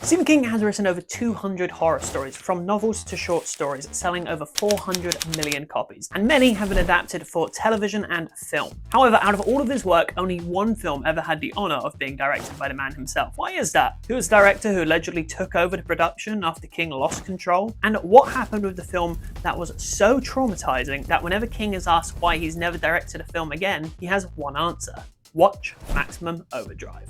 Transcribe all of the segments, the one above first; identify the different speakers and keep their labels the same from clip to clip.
Speaker 1: Stephen King has written over 200 horror stories, from novels to short stories, selling over 400 million copies, and many have been adapted for television and film. However, out of all of his work, only one film ever had the honour of being directed by the man himself. Why is that? Who was the director who allegedly took over the production after King lost control? And what happened with the film that was so traumatizing that whenever King is asked why he's never directed a film again, he has one answer: watch Maximum Overdrive.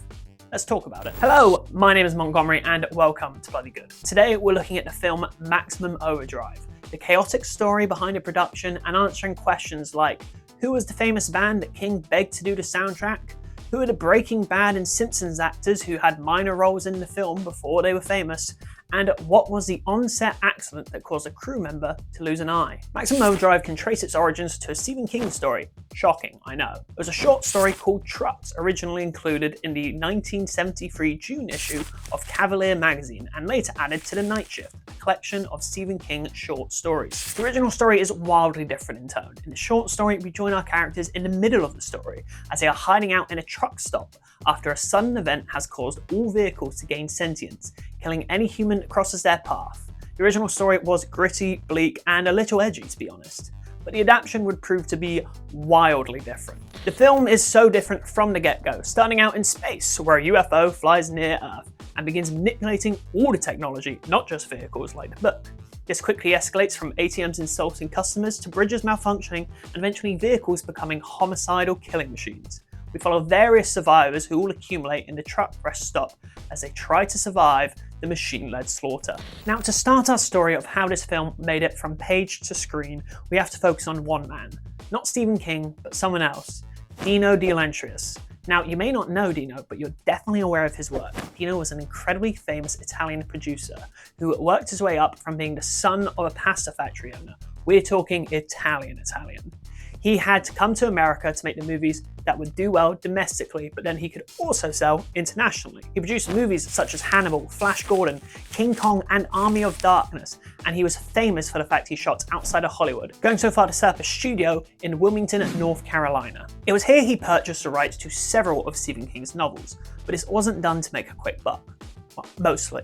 Speaker 1: Let's talk about it. Hello, my name is Montgomery and welcome to Bloody Good. Today we're looking at the film Maximum Overdrive, the chaotic story behind the production and answering questions like, who was the famous band that King begged to do the soundtrack? Who are the Breaking Bad and Simpsons actors who had minor roles in the film before they were famous? And what was the on-set accident that caused a crew member to lose an eye? Maximum Overdrive can trace its origins to a Stephen King story. Shocking, I know. It was a short story called Trucks, originally included in the 1973 June issue of Cavalier magazine and later added to The Night Shift, a collection of Stephen King short stories. The original story is wildly different in tone. In the short story, we join our characters in the middle of the story as they are hiding out in a truck stop after a sudden event has caused all vehicles to gain sentience, killing any human that crosses their path. The original story was gritty, bleak, and a little edgy, to be honest, but the adaptation would prove to be wildly different. The film is so different from the get-go, starting out in space, where a UFO flies near Earth and begins manipulating all the technology, not just vehicles like the book. This quickly escalates from ATMs insulting customers to bridges malfunctioning and eventually vehicles becoming homicidal killing machines. We follow various survivors who all accumulate in the truck rest stop as they try to survive the machine-led slaughter. Now, to start our story of how this film made it from page to screen, we have to focus on one man. Not Stephen King, but someone else. Dino De Laurentiis. Now, you may not know Dino, but you're definitely aware of his work. Dino was an incredibly famous Italian producer who worked his way up from being the son of a pasta factory owner. We're talking Italian. He had to come to America to make the movies that would do well domestically, but then he could also sell internationally. He produced movies such as Hannibal, Flash Gordon, King Kong, and Army of Darkness, and he was famous for the fact he shot outside of Hollywood, going so far to set up a studio in Wilmington, North Carolina. It was here he purchased the rights to several of Stephen King's novels, but this wasn't done to make a quick buck. Well, mostly.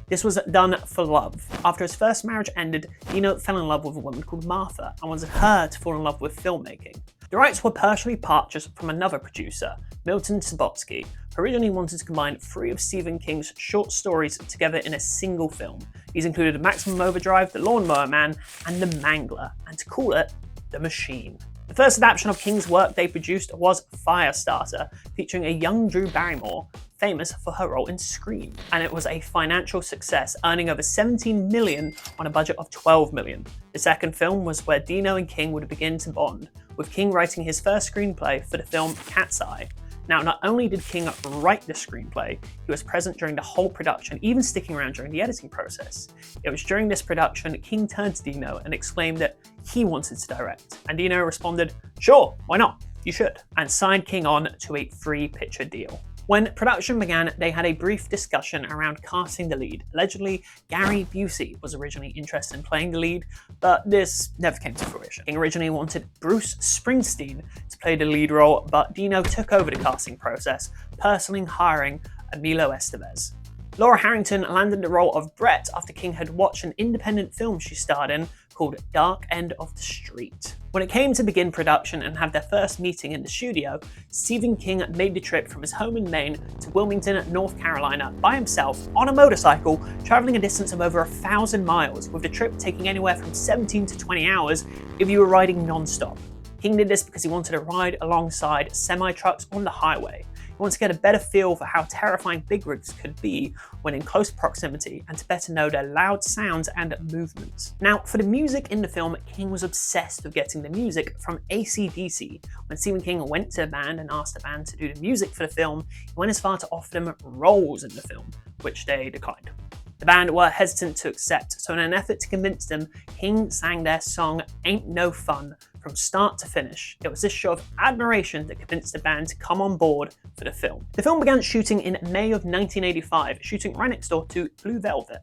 Speaker 1: This was done for love. After his first marriage ended, Dino fell in love with a woman called Martha and wanted her to fall in love with filmmaking. The rights were partially purchased from another producer, Milton Subotsky, who originally wanted to combine 3 of Stephen King's short stories together in a single film. These included Maximum Overdrive, The Lawnmower Man, and The Mangler, and to call it The Machine. The first adaptation of King's work they produced was Firestarter, featuring a young Drew Barrymore, famous for her role in Scream, and it was a financial success, earning over $17 million on a budget of $12 million. The second film was where Dino and King would begin to bond, with King writing his first screenplay for the film Cat's Eye. Now, not only did King write the screenplay, he was present during the whole production, even sticking around during the editing process. It was during this production King turned to Dino and exclaimed that he wanted to direct, and Dino responded, "Sure, why not? You should," and signed King on to a 3-picture deal. When production began, they had a brief discussion around casting the lead. Allegedly, Gary Busey was originally interested in playing the lead, but this never came to fruition. King originally wanted Bruce Springsteen to play the lead role, but Dino took over the casting process, personally hiring Emilio Estevez. Laura Harrington landed the role of Brett after King had watched an independent film she starred in called Dark End of the Street. When it came to begin production and have their first meeting in the studio, Stephen King made the trip from his home in Maine to Wilmington, North Carolina by himself on a motorcycle, traveling a distance of over 1,000 miles, with the trip taking anywhere from 17 to 20 hours if you were riding non-stop. King did this because he wanted to ride alongside semi-trucks on the highway. He wanted to get a better feel for how terrifying big rigs could be when in close proximity and to better know their loud sounds and movements. Now, for the music in the film, King was obsessed with getting the music from AC/DC. When Stephen King went to the band and asked the band to do the music for the film, he went as far to offer them roles in the film, which they declined. The band were hesitant to accept, so in an effort to convince them, King sang their song Ain't No Fun from start to finish. It was this show of admiration that convinced the band to come on board for the film. The film began shooting in May of 1985, shooting right next door to Blue Velvet,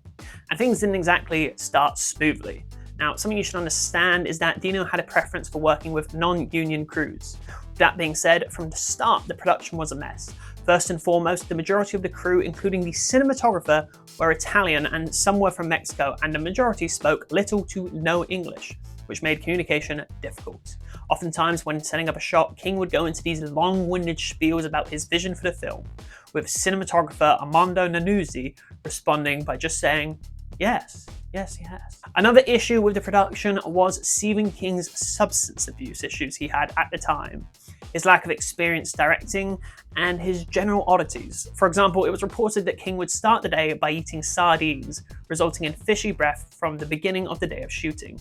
Speaker 1: and things didn't exactly start smoothly. Now, something you should understand is that Dino had a preference for working with non-union crews. That being said, from the start, the production was a mess. First and foremost, the majority of the crew, including the cinematographer, were Italian and some were from Mexico, and the majority spoke little to no English, which made communication difficult. Oftentimes, when setting up a shot, King would go into these long-winded spiels about his vision for the film, with cinematographer Armando Nanuzzi responding by just saying, yes, yes, yes. Another issue with the production was Stephen King's substance abuse issues he had at the time, his lack of experience directing, and his general oddities. For example, it was reported that King would start the day by eating sardines, resulting in fishy breath from the beginning of the day of shooting.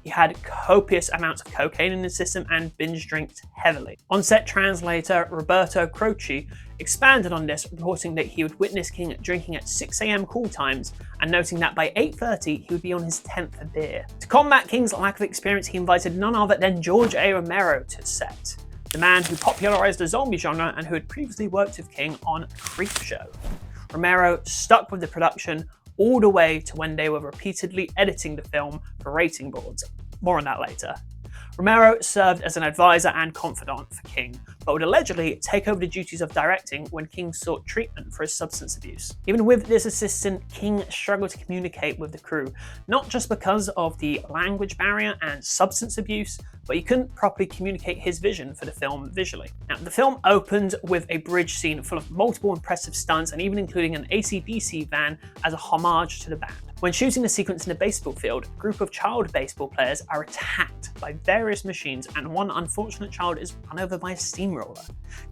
Speaker 1: He had copious amounts of cocaine in his system and binge drinked heavily. On-set translator Roberto Croce expanded on this, reporting that he would witness King drinking at 6 a.m. call times and noting that by 8:30 he would be on his 10th beer. To combat King's lack of experience, he invited none other than George A. Romero to set, the man who popularized the zombie genre and who had previously worked with King on Creepshow. Romero stuck with the production all the way to when they were repeatedly editing the film for rating boards. More on that later. Romero served as an advisor and confidant for King, but would allegedly take over the duties of directing when King sought treatment for his substance abuse. Even with this assistant, King struggled to communicate with the crew, not just because of the language barrier and substance abuse, but he couldn't properly communicate his vision for the film visually. Now, the film opened with a bridge scene full of multiple impressive stunts and even including an AC/DC van as a homage to the band. When shooting the sequence in a baseball field, a group of child baseball players are attacked by various machines and one unfortunate child is run over by a steamroller.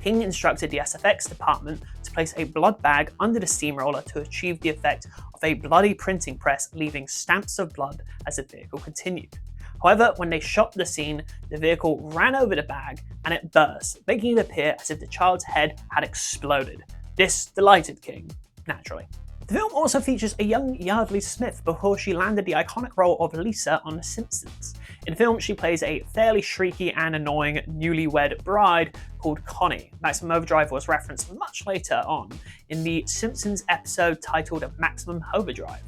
Speaker 1: King instructed the SFX department to place a blood bag under the steamroller to achieve the effect of a bloody printing press, leaving stamps of blood as the vehicle continued. However, when they shot the scene, the vehicle ran over the bag and it burst, making it appear as if the child's head had exploded. This delighted King, naturally. The film also features a young Yardley Smith before she landed the iconic role of Lisa on The Simpsons. In the film, she plays a fairly shrieky and annoying newlywed bride called Connie. Maximum Overdrive was referenced much later on in the Simpsons episode titled Maximum Overdrive.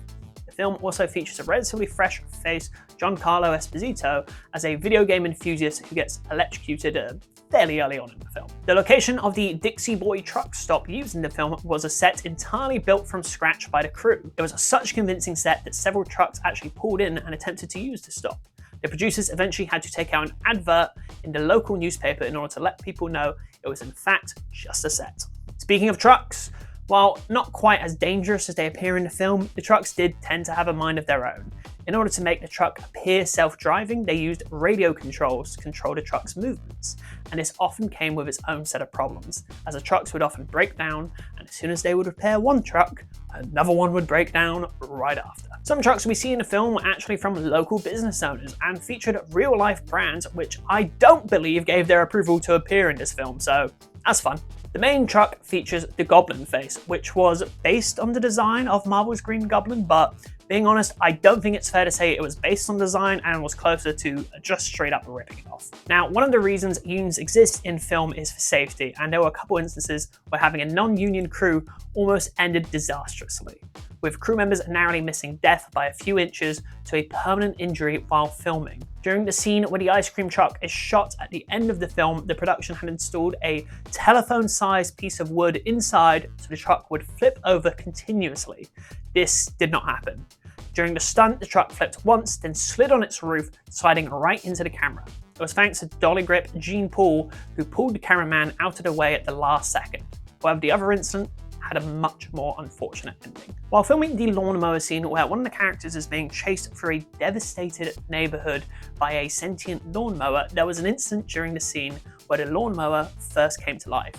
Speaker 1: The film also features a relatively fresh-faced Giancarlo Esposito as a video game enthusiast who gets electrocuted fairly early on in the film. The location of the Dixie Boy truck stop used in the film was a set entirely built from scratch by the crew. It was such a convincing set that several trucks actually pulled in and attempted to use the stop. The producers eventually had to take out an advert in the local newspaper in order to let people know it was in fact just a set. Speaking of trucks, while not quite as dangerous as they appear in the film, the trucks did tend to have a mind of their own. In order to make the truck appear self-driving, they used radio controls to control the truck's movements, and this often came with its own set of problems, as the trucks would often break down, and as soon as they would repair one truck, another one would break down right after. Some trucks we see in the film were actually from local business owners and featured real-life brands, which I don't believe gave their approval to appear in this film, so that's fun. The main truck features the Goblin face, which was based on the design of Marvel's Green Goblin, but being honest, I don't think it's fair to say it was based on design and was closer to just straight up ripping it off. Now, one of the reasons unions exist in film is for safety, and there were a couple instances where having a non-union crew almost ended disastrously, with crew members narrowly missing death by a few inches to a permanent injury while filming. During the scene where the ice cream truck is shot at the end of the film, the production had installed a telephone-sized piece of wood inside so the truck would flip over continuously. This did not happen. During the stunt, the truck flipped once, then slid on its roof, sliding right into the camera. It was thanks to dolly grip Gene Paul, who pulled the cameraman out of the way at the last second. However, the other incident had a much more unfortunate ending. While filming the lawnmower scene where one of the characters is being chased through a devastated neighborhood by a sentient lawnmower, there was an incident during the scene where the lawnmower first came to life.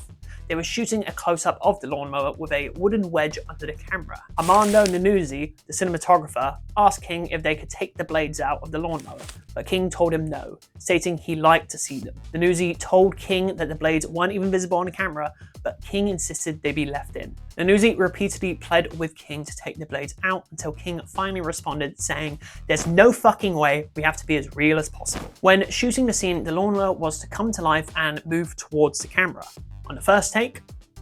Speaker 1: They were shooting a close-up of the lawnmower with a wooden wedge under the camera. Armando Nanuzzi, the cinematographer, asked King if they could take the blades out of the lawnmower, but King told him no, stating he liked to see them. Nanuzzi told King that the blades weren't even visible on the camera, but King insisted they be left in. Nanuzzi repeatedly pled with King to take the blades out until King finally responded, saying, "There's no fucking way, we have to be as real as possible." When shooting the scene, the lawnmower was to come to life and move towards the camera. On the first take,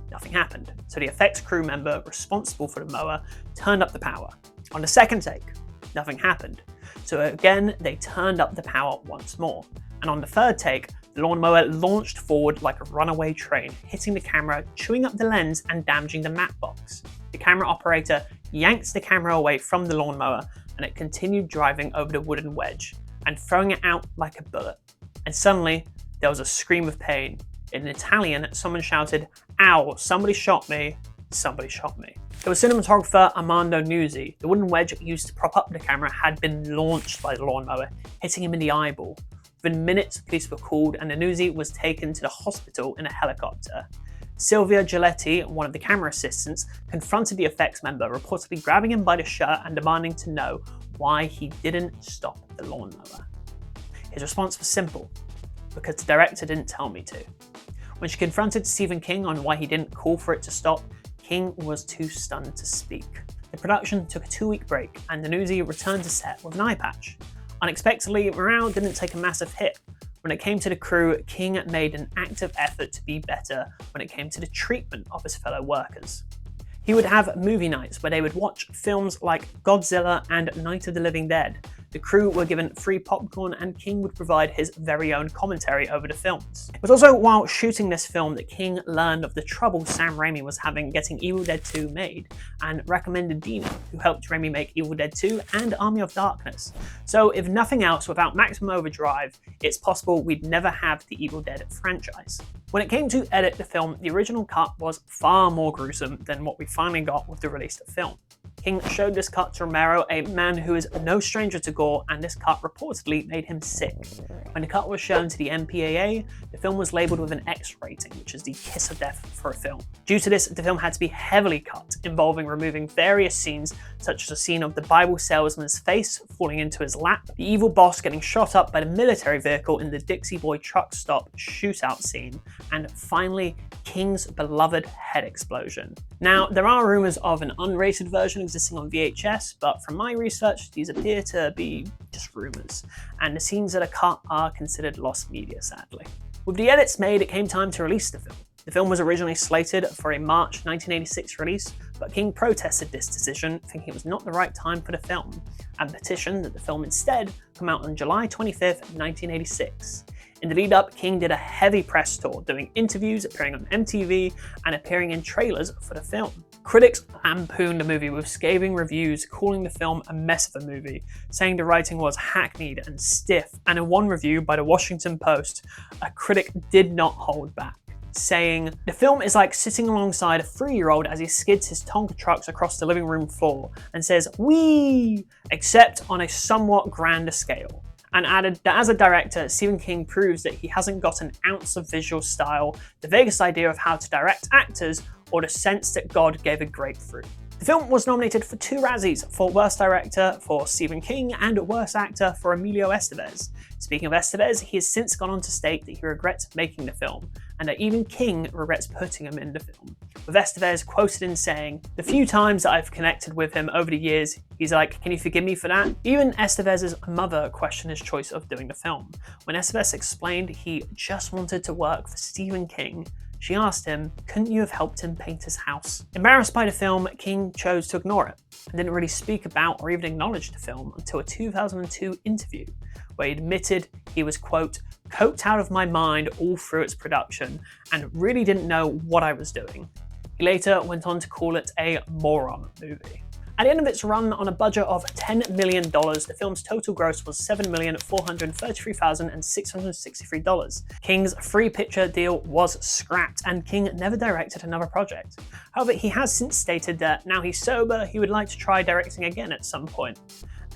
Speaker 1: nothing happened, so the effects crew member responsible for the mower turned up the power. On the second take, nothing happened, so again they turned up the power once more. And on the third take, The lawnmower launched forward like a runaway train, hitting the camera, chewing up the lens, and damaging the matte box. The camera operator yanked the camera away from the lawnmower, and it continued driving over the wooden wedge and throwing it out like a bullet. And suddenly, there was a scream of pain. In Italian, someone shouted, "Ow, somebody shot me, somebody shot me." It was cinematographer Armando Nuzzi. The wooden wedge used to prop up the camera had been launched by the lawnmower, hitting him in the eyeball. Within minutes, police were called and Nuzzi was taken to the hospital in a helicopter. Silvia Giletti, one of the camera assistants, confronted the effects member, reportedly grabbing him by the shirt and demanding to know why he didn't stop the lawnmower. His response was simple: because the director didn't tell me to. When she confronted Stephen King on why he didn't call for it to stop, King was too stunned to speak. The production took a 2-week break and Nuzzi returned to set with an eye patch. Unexpectedly, morale didn't take a massive hit. When it came to the crew, King made an active effort to be better when it came to the treatment of his fellow workers. He would have movie nights where they would watch films like Godzilla and Night of the Living Dead. The crew were given free popcorn and King would provide his very own commentary over the films. It was also while shooting this film that King learned of the trouble Sam Raimi was having getting Evil Dead 2 made and recommended Dina, who helped Raimi make Evil Dead 2 and Army of Darkness. So if nothing else, without Maximum Overdrive, it's possible we'd never have the Evil Dead franchise. When it came to edit the film, the original cut was far more gruesome than what we finally got with the released film. King showed this cut to Romero, a man who is no stranger to gore, and this cut reportedly made him sick. When the cut was shown to the MPAA, the film was labelled with an X rating, which is the kiss of death for a film. Due to this, the film had to be heavily cut, involving removing various scenes, such as a scene of the Bible salesman's face falling into his lap, the evil boss getting shot up by the military vehicle in the Dixie Boy truck stop shootout scene, and finally, King's beloved head explosion. Now, there are rumours of an unrated version existing on VHS, but from my research, these appear to be just rumours, and the scenes that are cut are considered lost media, sadly. With the edits made, it came time to release the film. The film was originally slated for a March 1986 release, but King protested this decision, thinking it was not the right time for the film, and petitioned that the film instead come out on July 25th, 1986. In the lead up, King did a heavy press tour, doing interviews, appearing on MTV, and appearing in trailers for the film. Critics lampooned the movie with scathing reviews, calling the film a mess of a movie, saying the writing was hackneyed and stiff, and in one review by the Washington Post, a critic did not hold back, saying, "The film is like sitting alongside a 3-year-old as he skids his Tonka trucks across the living room floor and says, 'Wee!' except on a somewhat grander scale." And added that as a director, Stephen King proves that he hasn't got an ounce of visual style, the vaguest idea of how to direct actors, or the sense that God gave a grapefruit. The film was nominated for 2 Razzies, for Worst Director for Stephen King and Worst Actor for Emilio Estevez. Speaking of Estevez, he has since gone on to state that he regrets making the film, and that even King regrets putting him in the film. With Estevez quoted in saying, "The few times that I've connected with him over the years, he's like, 'Can you forgive me for that?'" Even Estevez's mother questioned his choice of doing the film. When Estevez explained he just wanted to work for Stephen King, she asked him, "Couldn't you have helped him paint his house?" Embarrassed by the film, King chose to ignore it, and didn't really speak about or even acknowledge the film until a 2002 interview, where he admitted he was, quote, "coked out of my mind all through its production, and really didn't know what I was doing." He later went on to call it a moron movie. At the end of its run on a budget of $10 million, the film's total gross was $7,433,663. King's free picture deal was scrapped, and King never directed another project. However, he has since stated that now he's sober, he would like to try directing again at some point.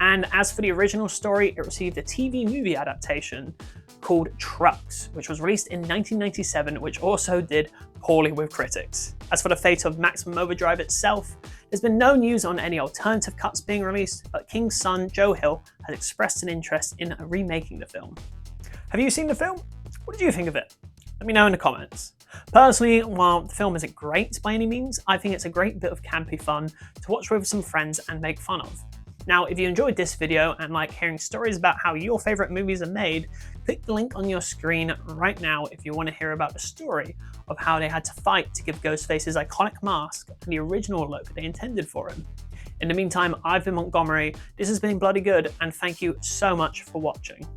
Speaker 1: And as for the original story, it received a TV movie adaptation called Trucks, which was released in 1997, which also did poorly with critics. As for the fate of Maximum Overdrive itself, there's been no news on any alternative cuts being released, but King's son, Joe Hill, has expressed an interest in remaking the film. Have you seen the film? What did you think of it? Let me know in the comments. Personally, while the film isn't great by any means, I think it's a great bit of campy fun to watch with some friends and make fun of. Now, if you enjoyed this video and like hearing stories about how your favourite movies are made, click the link on your screen right now if you want to hear about the story of how they had to fight to give Ghostface his iconic mask and the original look they intended for him. In the meantime, I've been Montgomery, this has been Bloody Good, and thank you so much for watching.